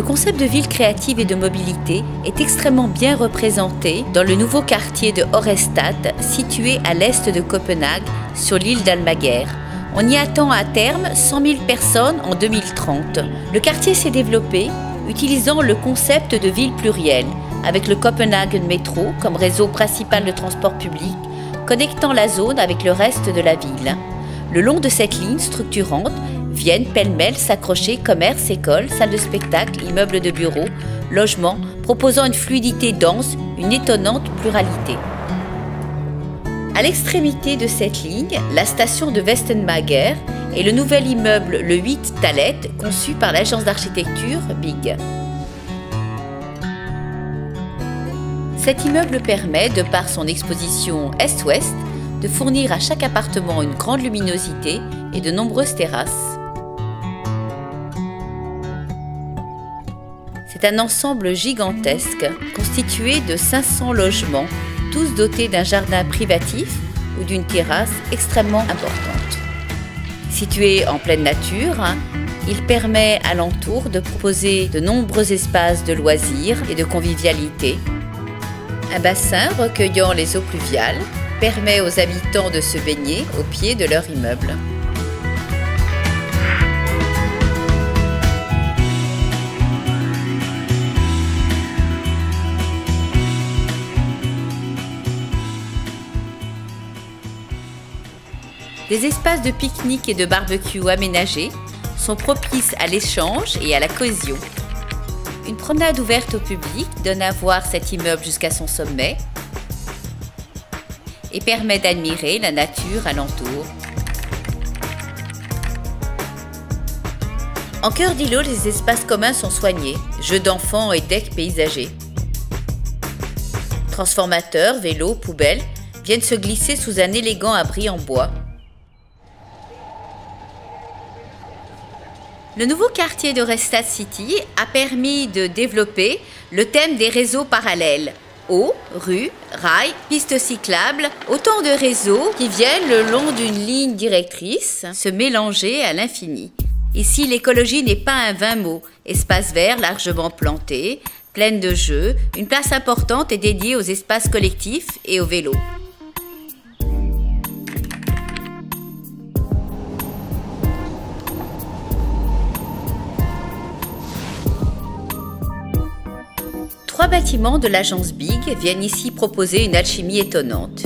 Le concept de ville créative et de mobilité est extrêmement bien représenté dans le nouveau quartier de Orestad, situé à l'est de Copenhague, sur l'île d'Almaguer. On y attend à terme 100 000 personnes en 2030. Le quartier s'est développé utilisant le concept de ville plurielle, avec le Copenhagen Metro comme réseau principal de transport public, connectant la zone avec le reste de la ville. Le long de cette ligne structurante, viennent pêle-mêle s'accrocher commerces, écoles, salles de spectacle, immeubles de bureaux, logements, proposant une fluidité dense, une étonnante pluralité. À l'extrémité de cette ligne, la station de Vestenmager et le nouvel immeuble le 8 Thalet, conçu par l'agence d'architecture BIG. Cet immeuble permet, de par son exposition est-ouest, de fournir à chaque appartement une grande luminosité et de nombreuses terrasses. C'est un ensemble gigantesque, constitué de 500 logements, tous dotés d'un jardin privatif ou d'une terrasse extrêmement importante. Situé en pleine nature, il permet à l'entour de proposer de nombreux espaces de loisirs et de convivialité. Un bassin recueillant les eaux pluviales permet aux habitants de se baigner au pied de leur immeuble. Des espaces de pique-nique et de barbecue aménagés sont propices à l'échange et à la cohésion. Une promenade ouverte au public donne à voir cet immeuble jusqu'à son sommet et permet d'admirer la nature alentour. En cœur d'îlot, les espaces communs sont soignés, jeux d'enfants et decks paysagers. Transformateurs, vélos, poubelles viennent se glisser sous un élégant abri en bois. Le nouveau quartier de Orestad City a permis de développer le thème des réseaux parallèles. Eau, rues, rails, pistes cyclables, autant de réseaux qui viennent le long d'une ligne directrice se mélanger à l'infini. Ici, l'écologie n'est pas un vain mot. Espaces verts largement plantés, pleines de jeux, une place importante est dédiée aux espaces collectifs et au vélo. Trois bâtiments de l'agence BIG viennent ici proposer une alchimie étonnante.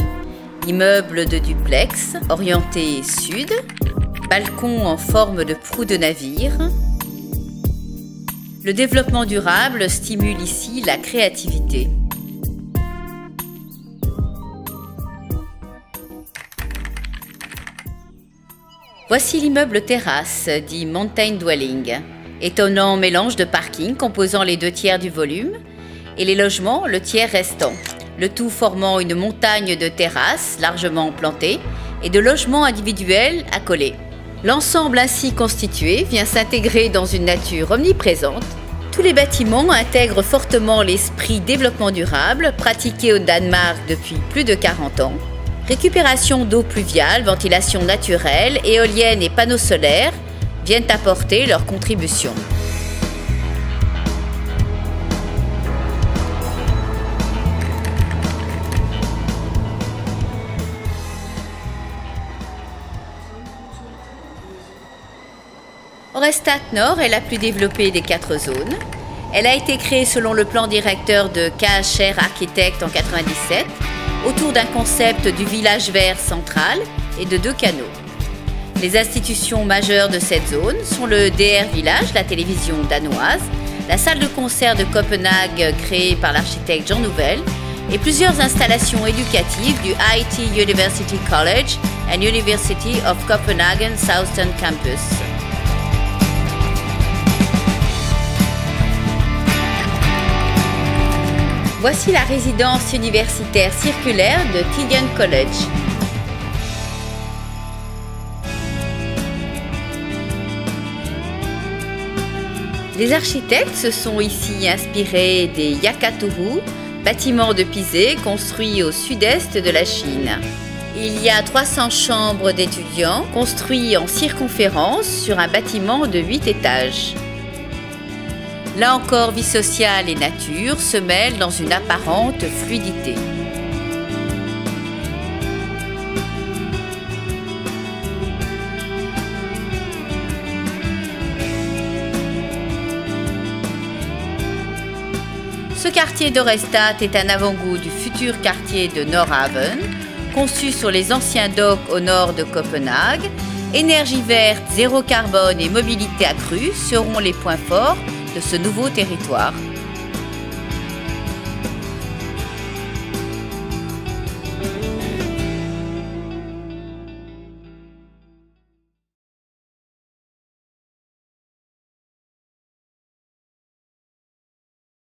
Immeuble de duplex orienté sud, balcon en forme de proue de navire. Le développement durable stimule ici la créativité. Voici l'immeuble terrasse, dit Mountain Dwelling. Étonnant mélange de parking composant les 2/3 du volume, et les logements le tiers restant, le tout formant une montagne de terrasses largement plantées et de logements individuels accolés. L'ensemble ainsi constitué vient s'intégrer dans une nature omniprésente. Tous les bâtiments intègrent fortement l'esprit développement durable pratiqué au Danemark depuis plus de 40 ans. Récupération d'eau pluviale, ventilation naturelle, éoliennes et panneaux solaires viennent apporter leur contribution. Orestad Nord est la plus développée des 4 zones. Elle a été créée selon le plan directeur de KHR Architect en 1997, autour d'un concept du village vert central et de 2 canaux. Les institutions majeures de cette zone sont le DR Village, la télévision danoise, la salle de concert de Copenhague créée par l'architecte Jean Nouvel et plusieurs installations éducatives du IT University College and University of Copenhagen Southern Campus. Voici la résidence universitaire circulaire de Tidjan College. Les architectes se sont ici inspirés des Yakaturu, bâtiments de Pisé construits au sud-est de la Chine. Il y a 300 chambres d'étudiants construits en circonférence sur un bâtiment de 8 étages. Là encore, vie sociale et nature se mêlent dans une apparente fluidité. Ce quartier d'Orestat est un avant-goût du futur quartier de Nordhavn, conçu sur les anciens docks au nord de Copenhague. Énergie verte, zéro carbone et mobilité accrue seront les points forts de ce nouveau territoire.